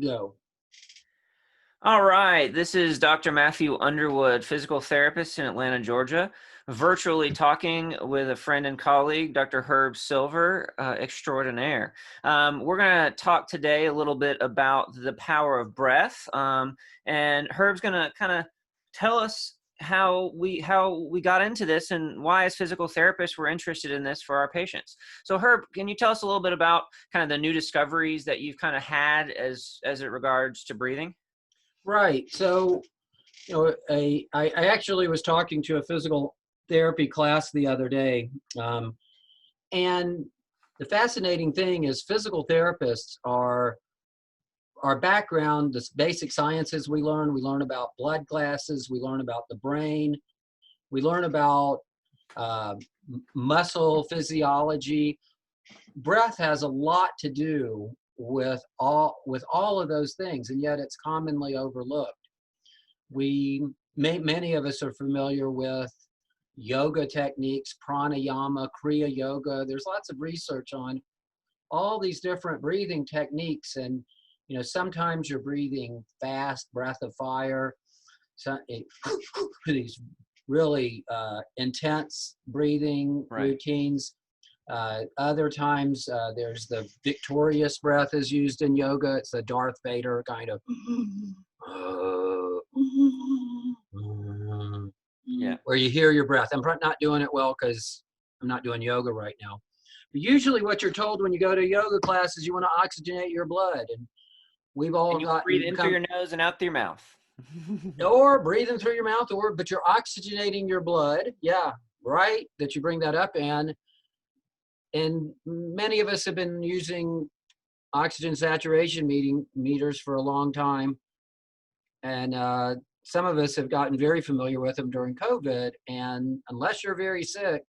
Go. All right, this is Dr. Matthew Underwood, physical therapist in Atlanta, Georgia, virtually talking with a friend and colleague, Dr. Herb Silver, extraordinaire. We're going to talk today a little bit about the power of breath, and Herb's going to kind of tell us how we got into this and why, as physical therapists, we're interested in this for our patients. So, Herb, can you tell us a little bit about kind of the new discoveries that you've kind of had as it regards to breathing? Right. So, I actually was talking to a physical therapy class the other day. And the fascinating thing is physical therapists are our background, the basic sciences we learn about blood classes, we learn about the brain, we learn about uh, muscle physiology. Breath has a lot to do with all of those things, and yet it's commonly overlooked. Many of us are familiar with yoga techniques, pranayama, kriya yoga. There's lots of research on all these different breathing techniques, and sometimes you're breathing fast, breath of fire, these really intense breathing routines. Other times there's the victorious breath is used in yoga. It's the Darth Vader kind of where you hear your breath. I'm not doing it well because I'm not doing yoga right now. But usually what you're told when you go to a yoga class is you want to oxygenate your blood. And we've all got breathe in through your nose and out through your mouth. Or breathing through your mouth, but you're oxygenating your blood. Yeah, right. That you bring that up. And many of us have been using oxygen saturation meters for a long time. And some of us have gotten very familiar with them during COVID. And unless you're very sick,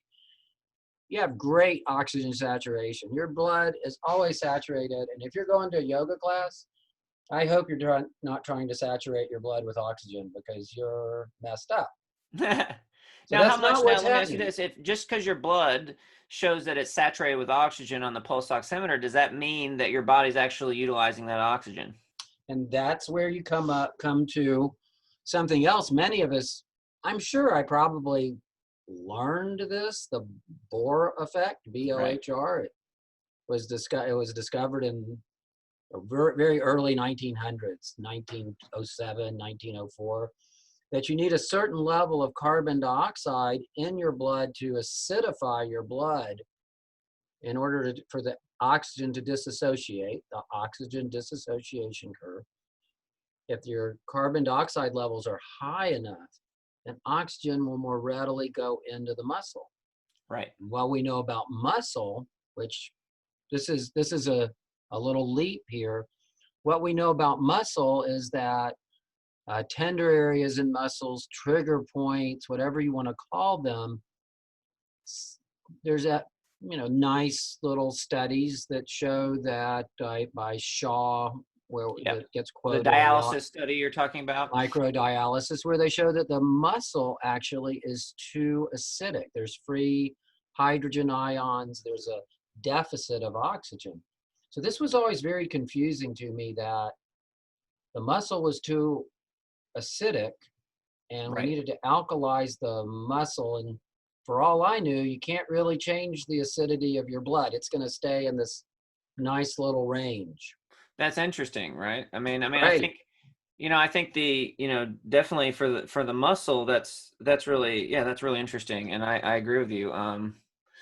you have great oxygen saturation. Your blood is always saturated. And if you're going to a yoga class, I hope you're not trying to saturate your blood with oxygen because you're messed up. Now, how much? Now, let me ask you this: if just because your blood shows that it's saturated with oxygen on the pulse oximeter, does that mean that your body's actually utilizing that oxygen? And that's where you come to something else. Many of us, I'm sure I probably learned this, the Bohr effect, B-O-H-R. It was discovered in very early 1900s, 1907, 1904, that you need a certain level of carbon dioxide in your blood to acidify your blood in order for the oxygen to dissociate, the oxygen dissociation curve. If your carbon dioxide levels are high enough, then oxygen will more readily go into the muscle. Right. What we know about muscle, which this is a little leap here. What we know about muscle is that tender areas in muscles, trigger points, whatever you want to call them, there's nice little studies that show that by Shaw, where it gets quoted. The dialysis study you're talking about? Microdialysis, where they show that the muscle actually is too acidic. There's free hydrogen ions. There's a deficit of oxygen. So this was always very confusing to me, that the muscle was too acidic and we needed to alkalize the muscle. And for all I knew, you can't really change the acidity of your blood. It's going to stay in this nice little range. That's interesting, right? I mean, I think, I think definitely for the muscle, that's really interesting. And I agree with you.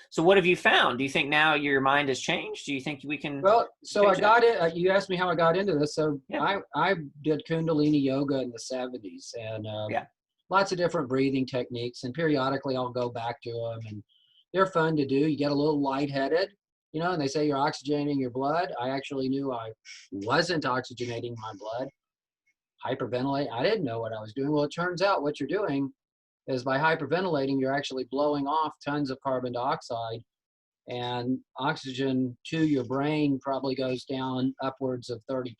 So what have you found? Do you think now your mind has changed? Do you think we can? Well, so I got it. You asked me how I got into this. So I did Kundalini yoga in the 70s, and lots of different breathing techniques. And periodically I'll go back to them, and they're fun to do. You get a little lightheaded, and they say you're oxygenating your blood. I actually knew I wasn't oxygenating my blood. Hyperventilate. I didn't know what I was doing. Well, it turns out what you're doing is by hyperventilating, you're actually blowing off tons of carbon dioxide, and oxygen to your brain probably goes down upwards of 30%.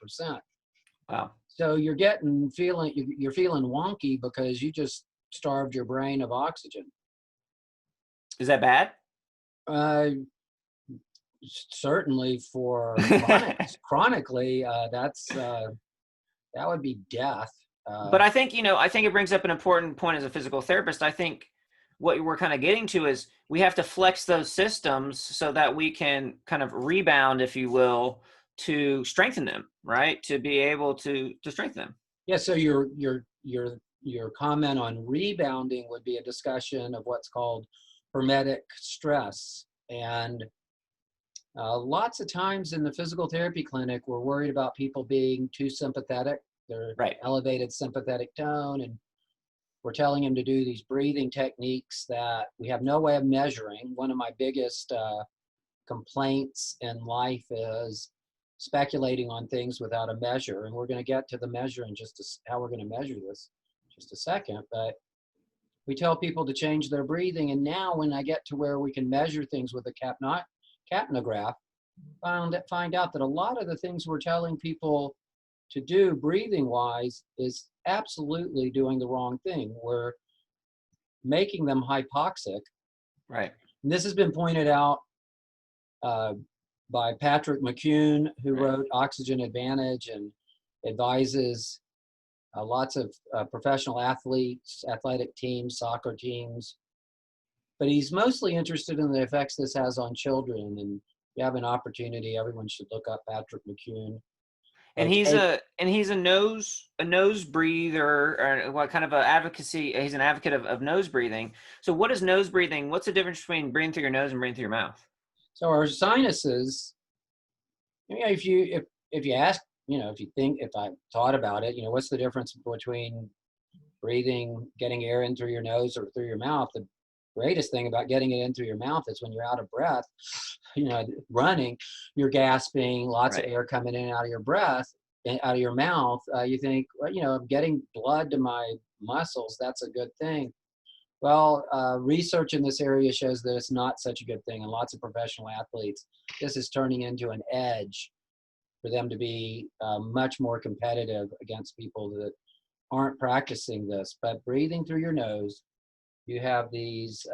Wow. So you're feeling wonky because you just starved your brain of oxygen. Is that bad? certainly for chronically, that would be death. But I think, I think it brings up an important point as a physical therapist. I think what we're kind of getting to is we have to flex those systems so that we can kind of rebound, if you will, to strengthen them, right? To be able to strengthen them. Yeah. So your comment on rebounding would be a discussion of what's called hermetic stress. And lots of times in the physical therapy clinic, we're worried about people being too sympathetic, their Right. elevated sympathetic tone, and we're telling them to do these breathing techniques that we have no way of measuring. One of my biggest complaints in life is speculating on things without a measure, and we're going to get to the measure in how we're going to measure this in just a second. But we tell people to change their breathing, and now when I get to where we can measure things with a capnograph, find out that a lot of the things we're telling people to do breathing wise is absolutely doing the wrong thing. We're making them hypoxic. Right. And this has been pointed out by Patrick McCune, who wrote Oxygen Advantage and advises lots of professional athletes, athletic teams, soccer teams. But he's mostly interested in the effects this has on children. And if you have an opportunity, everyone should look up Patrick McCune. And he's a nose breather, or what kind of a advocacy? He's an advocate of nose breathing. So what is nose breathing? What's the difference between breathing through your nose and breathing through your mouth? So our sinuses, if you ask, if I thought about it, what's the difference between breathing, getting air in through your nose or through your mouth? The greatest thing about getting it in through your mouth is when you're out of breath, running, you're gasping, lots of air coming in and out of your breath, and out of your mouth. You think, well, I'm getting blood to my muscles. That's a good thing. Well, research in this area shows that it's not such a good thing. And lots of professional athletes, this is turning into an edge for them to be much more competitive against people that aren't practicing this. But breathing through your nose, you have these,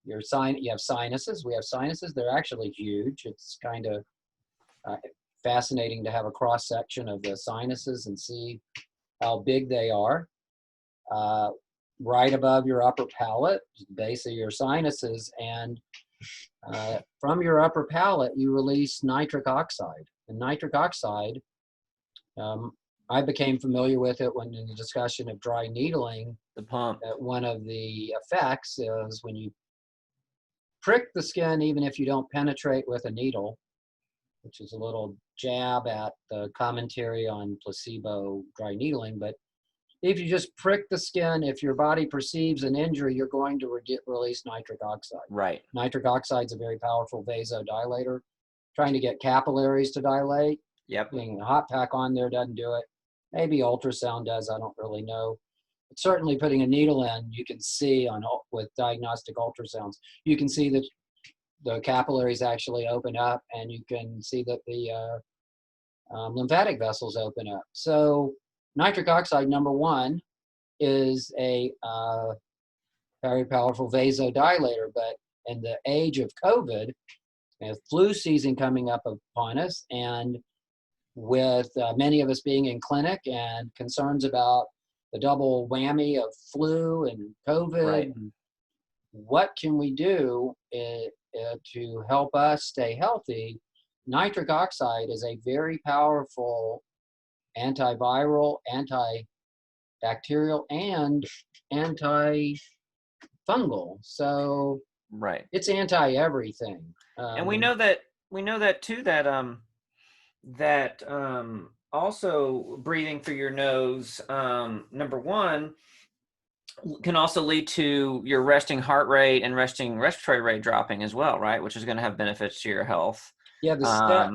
you have sinuses. We have sinuses. They're actually huge. It's kind of fascinating to have a cross section of the sinuses and see how big they are. Right above your upper palate, the base of your sinuses, and from your upper palate, you release nitric oxide. And nitric oxide, I became familiar with it when in the discussion of dry needling. The pump. One of the effects is when you prick the skin, even if you don't penetrate with a needle, which is a little jab at the commentary on placebo dry needling. But if you just prick the skin, if your body perceives an injury, you're going to release nitric oxide. Right. Nitric oxide is a very powerful vasodilator. Trying to get capillaries to dilate. Yep. Putting a hot pack on there doesn't do it. Maybe ultrasound does. I don't really know. But certainly putting a needle in, you can see with diagnostic ultrasounds, you can see that the capillaries actually open up, and you can see that the lymphatic vessels open up. So nitric oxide, number one, is a very powerful vasodilator. But in the age of COVID, and flu season coming up upon us, and with many of us being in clinic and concerns about the double whammy of flu and COVID, what can we do to help us stay healthy? Nitric oxide is a very powerful antiviral, antibacterial, and antifungal. So it's anti-everything. And we know that too, that also breathing through your nose, number one, can also lead to your resting heart rate and resting respiratory rate dropping as well, right? Which is going to have benefits to your health. Yeah, the step,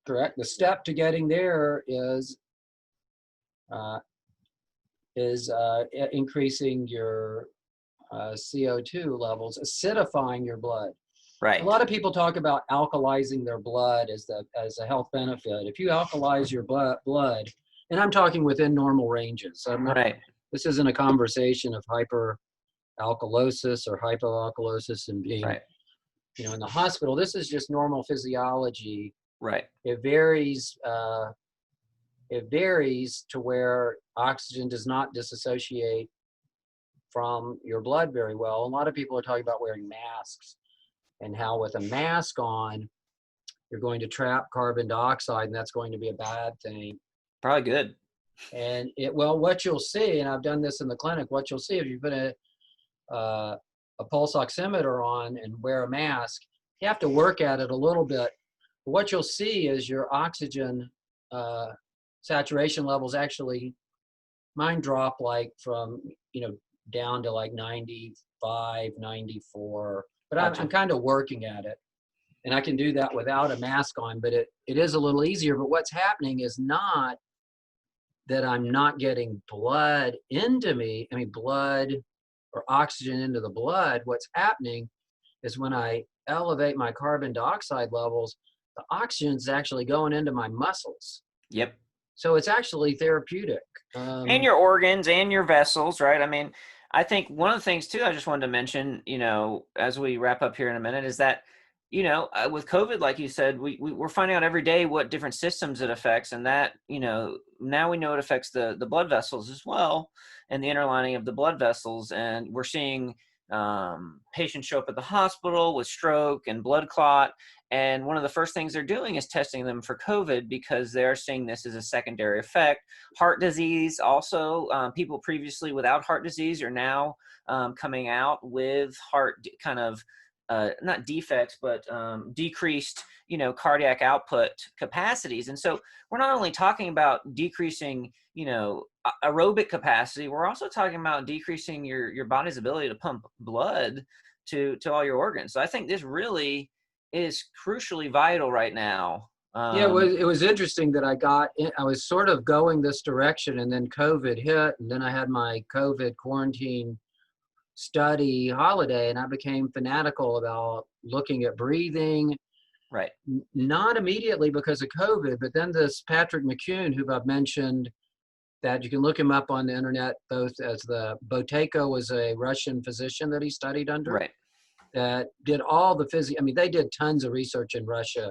correct. The step to getting there is increasing your CO2 levels, acidifying your blood. Right. A lot of people talk about alkalizing their blood as a health benefit. If you alkalize your blood, and I'm talking within normal ranges. This isn't a conversation of hyperalkalosis or hypoalkalosis and being in the hospital, this is just normal physiology. Right. It varies. It varies to where oxygen does not disassociate from your blood very well. A lot of people are talking about wearing masks and how with a mask on, you're going to trap carbon dioxide, and that's going to be a bad thing. Probably good. And what you'll see, and I've done this in the clinic, what you'll see if you put a pulse oximeter on and wear a mask, you have to work at it a little bit. What you'll see is your oxygen saturation levels actually, mine drop like from, down to like 95, 94, but Gotcha. I'm kind of working at it. And I can do that without a mask on, but it is a little easier. But what's happening is not that I'm not getting blood into me, blood or oxygen into the blood. What's happening is when I elevate my carbon dioxide levels, the oxygen is actually going into my muscles. Yep. So it's actually therapeutic. And your organs and your vessels, right? I mean, I think one of the things too, I just wanted to mention, as we wrap up here in a minute, is that, with COVID, like you said, we're finding out every day what different systems it affects, and that, now we know it affects the blood vessels as well, and the interlining of the blood vessels, and we're seeing patients show up at the hospital with stroke and blood clot. And one of the first things they're doing is testing them for COVID because they're seeing this as a secondary effect. Heart disease also, people previously without heart disease are now coming out with heart kind of, not defects, but decreased, cardiac output capacities. And so we're not only talking about decreasing, aerobic capacity, we're also talking about decreasing your body's ability to pump blood to all your organs. So I think this really is crucially vital right now. Yeah, it was interesting that I was sort of going this direction, and then COVID hit, and then I had my COVID quarantine study holiday, and I became fanatical about looking at breathing. Right. Not immediately because of COVID, but then this Patrick McCune, who I've mentioned, that you can look him up on the internet, both as the Boteyko was a Russian physician that he studied under. Right. That did all the they did tons of research in Russia,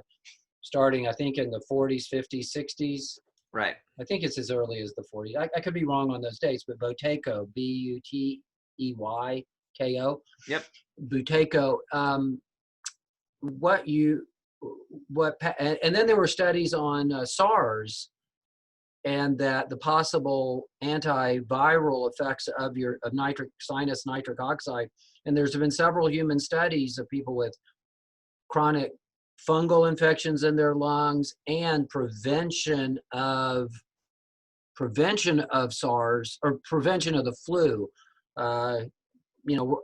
starting, I think, in the 40s, 50s, 60s. Right. I think it's as early as the 40s. I could be wrong on those dates, but Boteyko, Buteyko. Yep. Buteyko. And then there were studies on SARS, and that the possible antiviral effects of sinus nitric oxide. And there's been several human studies of people with chronic fungal infections in their lungs and prevention of SARS or prevention of the flu. You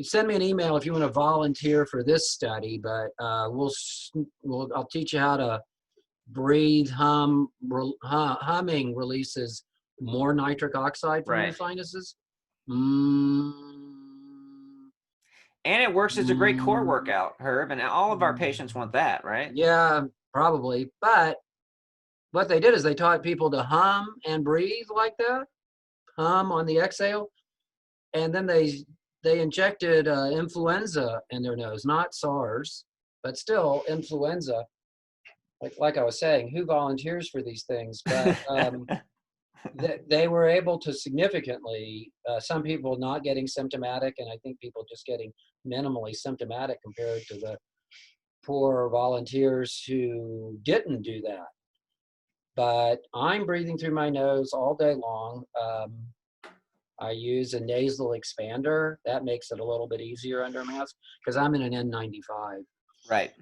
send me an email if you want to volunteer for this study, but I'll teach you how to breathe. Humming releases more nitric oxide from your sinuses. And it works as a great core workout, Herb, and all of our patients want that, right? Yeah, probably. But what they did is they taught people to hum and breathe like that, hum on the exhale, and then they injected influenza in their nose, not SARS, but still influenza. Like I was saying, who volunteers for these things? But they were able to significantly, some people not getting symptomatic, and I think people just getting minimally symptomatic compared to the poor volunteers who didn't do that. But I'm breathing through my nose all day long. I use a nasal expander. That makes it a little bit easier under a mask because I'm in an N95. Right.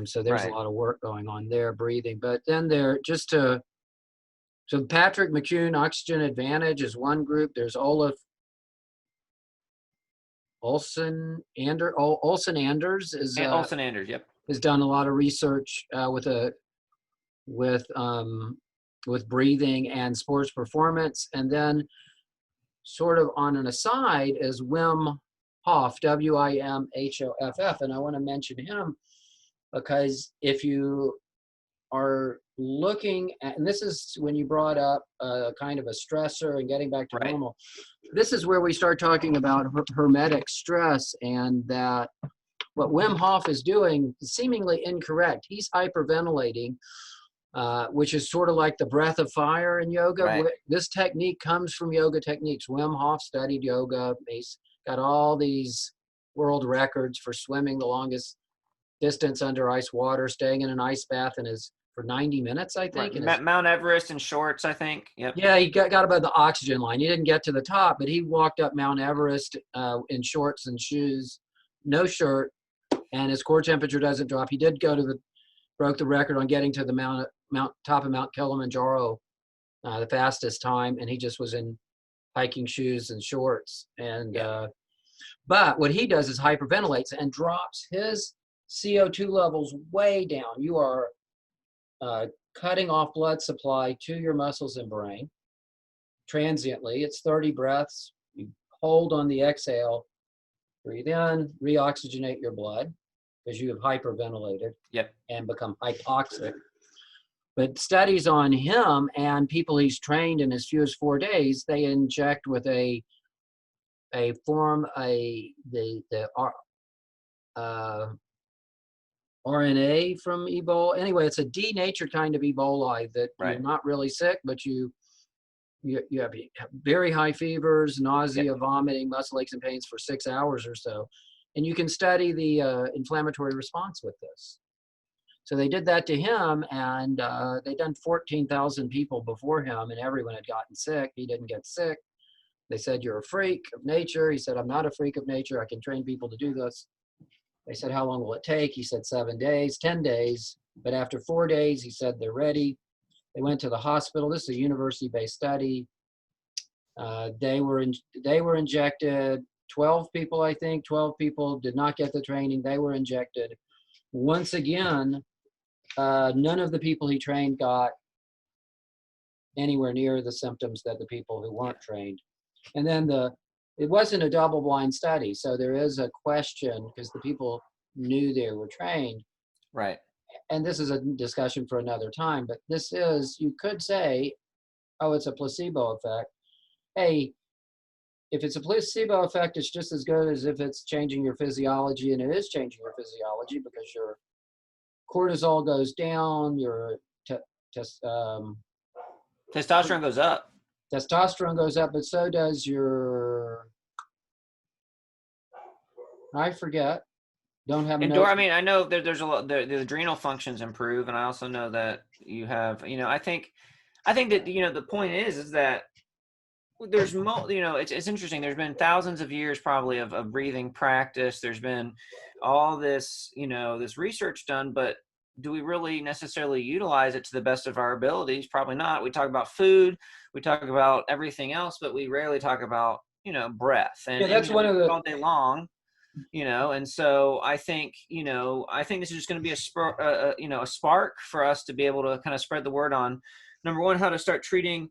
So there's a lot of work going on there, breathing. But then so Patrick McCune Oxygen Advantage is one group. There's Olsen Anders Olsen Anders, yep, has done a lot of research with breathing and sports performance. And then sort of on an aside is Wim Hof, Wimhoff, and I want to mention him because if you are looking at, and this is when you brought up kind of a stressor and getting back to normal, this is where we start talking about hermetic stress, and that what Wim Hof is doing is seemingly incorrect. He's hyperventilating, which is sort of like the breath of fire in yoga. Right. This technique comes from yoga techniques. Wim Hof studied yoga. He's got all these world records for swimming the longest distance under ice water, staying in an ice bath for 90 minutes, I think. Right. Mount Everest in shorts, I think. Yep. Yeah, he got above the oxygen line. He didn't get to the top, but he walked up Mount Everest in shorts and shoes, no shirt, and his core temperature doesn't drop. He did broke the record on getting to the top of Mount Kilimanjaro, the fastest time, and he just was in hiking shoes and shorts. And but what he does is hyperventilates and drops his CO2 levels way down. You are cutting off blood supply to your muscles and brain transiently. It's 30 breaths. You hold on the exhale, breathe in, reoxygenate your blood because you have hyperventilated and become hypoxic. But studies on him and people he's trained in as few as 4 days, they inject with the RNA from Ebola. Anyway, it's a denatured kind of Ebola that you're not really sick, but you have very high fevers, nausea, vomiting, muscle aches and pains for 6 hours or so. And you can study the inflammatory response with this. So they did that to him, and they done 14,000 people before him, and everyone had gotten sick. He didn't get sick. They said, "You're a freak of nature." He said, "I'm not a freak of nature. I can train people to do this." They said, "How long will it take?" He said, 7 days, 10 days. But after 4 days, he said, "They're ready." They went to the hospital. This is a university-based study. They were injected. 12 people, I think. 12 people did not get the training. They were injected. Once again, none of the people he trained got anywhere near the symptoms that the people who weren't trained. And then it wasn't a double-blind study, so there is a question because the people knew they were trained. Right. And this is a discussion for another time, but you could say, oh, it's a placebo effect. Hey, if it's a placebo effect, it's just as good as if it's changing your physiology, and it is changing your physiology because your cortisol goes down, your testosterone goes up. Testosterone goes up, but so does I forget. Don't have notes. I mean, I know there's a lot. The adrenal functions improve, and I also know that you have. I think that the point is that there's it's interesting. There's been thousands of years probably of breathing practice. There's been all this this research done, but do we really necessarily utilize it to the best of our abilities? Probably not. We talk about food, we talk about everything else, but we rarely talk about breath. And that's one of the all day long. And so I think this is just going to be a spark for us to be able to kind of spread the word on, number one, how to start treating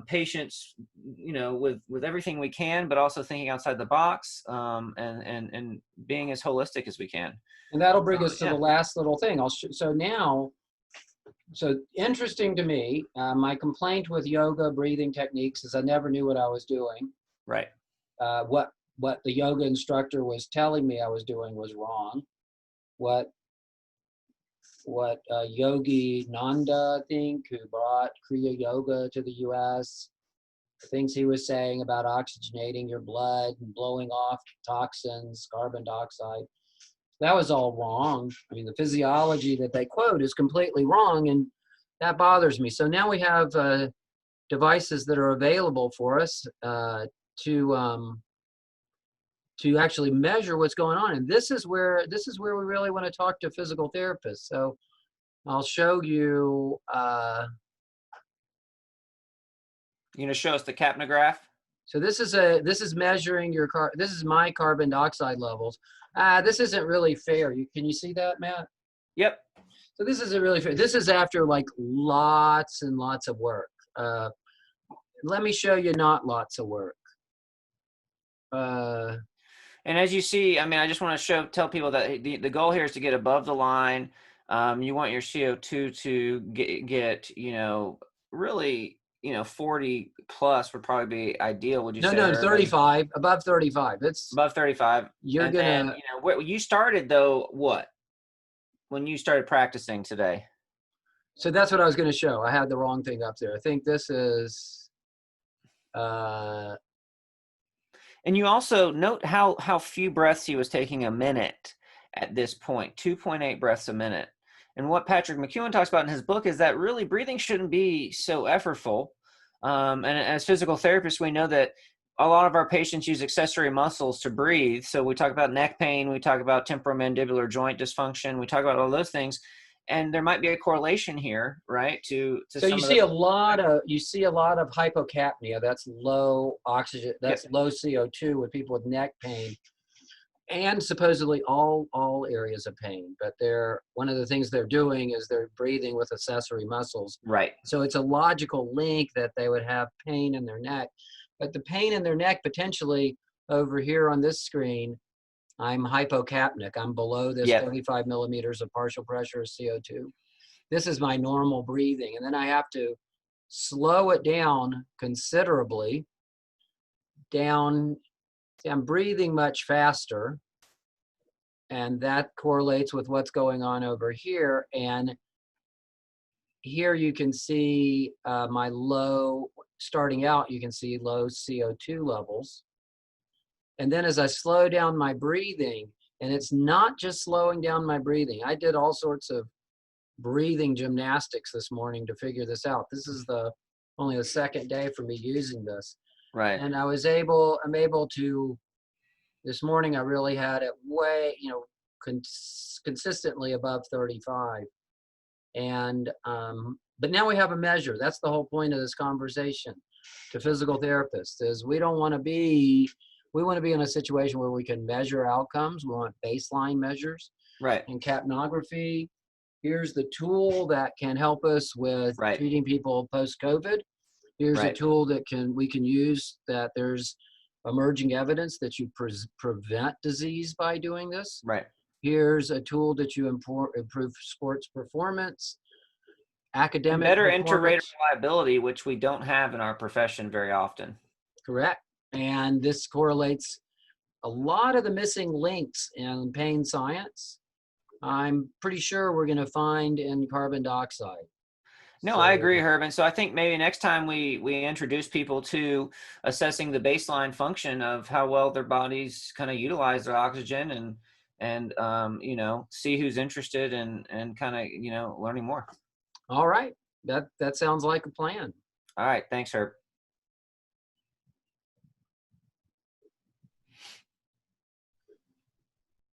patients with everything we can, but also thinking outside the box, and being as holistic as we can. And that'll bring us to the last little thing. So interesting to me, my complaint with yoga breathing techniques is I never knew what I was doing. Right. What the yoga instructor was telling me I was doing was wrong. What Yogi Nanda, I think, who brought Kriya Yoga to the U.S., the things he was saying about oxygenating your blood and blowing off toxins, carbon dioxide, that was all wrong. I mean, the physiology that they quote is completely wrong, and that bothers me. So now we have devices that are available for us to actually measure what's going on. And this is where we really want to talk to physical therapists. So I'll show you. You gonna show us the capnograph? So this is measuring this is my carbon dioxide levels. This isn't really fair. Can you see that, Matt? Yep. So this isn't really fair. This is after like lots and lots of work. Let me show you not lots of work. And as you see, I mean, I just want to tell people that the goal here is to get above the line. You want your CO2 to get really, 40 plus would probably be ideal. Would you No, say, no, Herb? And 35, above 35. It's, above 35. you're And then, gonna, you started though, what? When you started practicing today? so that's what I was gonna show. I had the wrong thing up there. I think this is, And you also note how few breaths he was taking a minute at this point, 2.8 breaths a minute. And what Patrick McEwen talks about in his book is that really breathing shouldn't be so effortful. And as physical therapists, we know that a lot of our patients use accessory muscles to breathe. So we talk about neck pain, we talk about temporomandibular joint dysfunction, we talk about all those things. And there might be a correlation here, right? To so you some of see the, a lot of hypocapnia. That's low oxygen, yep, that's low CO2 with people with neck pain. And supposedly all areas of pain, but they're, one of the things they're doing is they're breathing with accessory muscles. right. So it's a logical link that they would have pain in their neck, but the pain in their neck potentially over here on this screen, I'm hypocapnic. I'm below this Yep. 35 millimeters of partial pressure of CO2. This is my normal breathing, and then I have to slow it down considerably down. I'm breathing much faster, and that correlates with what's going on over here. And here you can see my low, starting out, you can see low CO2 levels. And then as I slow down my breathing, and it's not just slowing down my breathing, I did all sorts of breathing gymnastics this morning to figure this out. This is only the second day for me using this. Right. And I'm able to, this morning I really had it way, consistently above 35. And, but now we have a measure. That's the whole point of this conversation to physical therapists is we want to be in a situation where we can measure outcomes. We want baseline measures. Right. In capnography, here's the tool that can help us with Right. treating people post-COVID. Here's a Right. tool that we can use, that there's emerging evidence that you prevent disease by doing this. Right. Here's a tool that you improve sports performance, And academic better inter-rater performance. reliability, which we don't have in our profession very often. Correct. And this correlates a lot of the missing links in pain science. I'm pretty sure we're going to find in carbon dioxide. No, I agree, So, Herb. And so I think maybe next time we introduce people to assessing the baseline function of how well their bodies kind of utilize their oxygen and see who's interested and kind of learning more. all right. That sounds like a plan. All right, thanks, Herb.